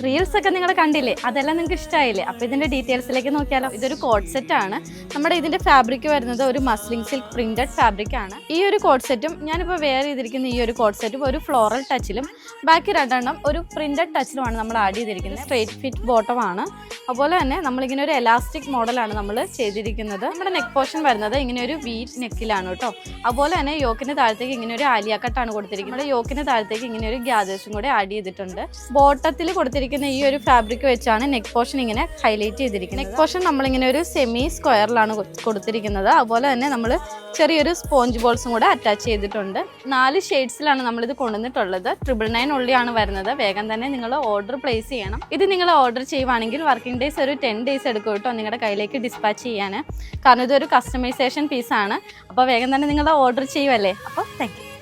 Reels ഒക്കെ നിങ്ങൾ കണ്ടില്ലേ, അതെല്ലാം നിങ്ങൾക്ക് ഇഷ്ടമായില്ലേ? അപ്പോൾ ഇതിൻ്റെ ഡീറ്റെയിൽസിലേക്ക് നോക്കിയാലോ. ഇതൊരു കോഡ് സെറ്റ് ആണ്. നമ്മുടെ ഇതിൻ്റെ ഫാബ്രിക് വരുന്നത് ഒരു മസ്ലിൻ സിൽക്ക് പ്രിന്റഡ് ഫാബ്രിക് ആണ്. ഈ ഒരു കോഡ് സെറ്റും ഞാനിപ്പോൾ വെയർ ചെയ്തിരിക്കുന്ന ഈ ഒരു കോഡ് സെറ്റും ഒരു ഫ്ലോറൽ ടച്ചിലും ബാക്കി രണ്ടെണ്ണം ഒരു പ്രിന്റഡ് ടച്ചിലുമാണ് നമ്മൾ ആഡ് ചെയ്തിരിക്കുന്നത്. സ്ട്രേറ്റ് ഫിറ്റ് ബോട്ടം ആണ്. അതുപോലെ തന്നെ നമ്മളിങ്ങനെ ഒരു എലാസ്റ്റിക് മോഡലാണ് നമ്മൾ ചെയ്തിരിക്കുന്നത്. നമ്മുടെ നെക്ക് പോർഷൻ വരുന്നത് ഇങ്ങനെ ഒരു വി നെക്കിലാണ് കേട്ടോ. അതുപോലെ തന്നെ യോക്കിന് താഴത്തേക്ക് ഇങ്ങനെ ഒരു ആലിയ കട്ടാണ് കൊടുത്തിരിക്കുന്നത്. യോക്കിന് താഴത്തേക്ക് ഇങ്ങനെ ഒരു ഗ്യാദേഴ്സും കൂടെ ആഡ് ചെയ്തിട്ടുണ്ട്. ബോട്ടത്തിൽ കൊടുത്തിരിക്കുന്ന ഈ ഒരു ഫാബ്രിക് വെച്ചാണ് നെക്ക് പോർഷൻ ഇങ്ങനെ ഹൈലൈറ്റ് ചെയ്തിരിക്കുന്നത്. നെക്ക് പോർഷൻ നമ്മളിങ്ങനെ ഒരു സെമി സ്ക്വയറിലാണ് കൊടുത്തിരിക്കുന്നത്. അതുപോലെ തന്നെ നമ്മൾ ചെറിയൊരു സ്പോഞ്ച് ബോൾസും കൂടെ അറ്റാച്ച് ചെയ്തിട്ടുണ്ട്. 4 ഷെയ്ഡ്സിലാണ് നമ്മളിത് കൊണ്ടുവന്നിട്ടുള്ളത്. 999 ഉള്ളിയാണ് വരുന്നത്. വേഗം തന്നെ നിങ്ങൾ ഓർഡർ പ്ലേസ് ചെയ്യണം. ഇത് നിങ്ങൾ ഓർഡർ ചെയ്യുവാണെങ്കിൽ വർക്കിംഗ് ഡേയ്സ് ഒരു 10 ഡേയ്സ് എടുക്കും കേട്ടോ നിങ്ങളുടെ കയ്യിലേക്ക് ഡിസ്പാച്ച് ചെയ്യാൻ. കാരണം ഇതൊരു കസ്റ്റമൈസേഷൻ പീസാണ്. അപ്പോൾ വേഗം തന്നെ നിങ്ങൾ ഓർഡർ ചെയ്യുമല്ലേ. അപ്പോൾ താങ്ക് യു.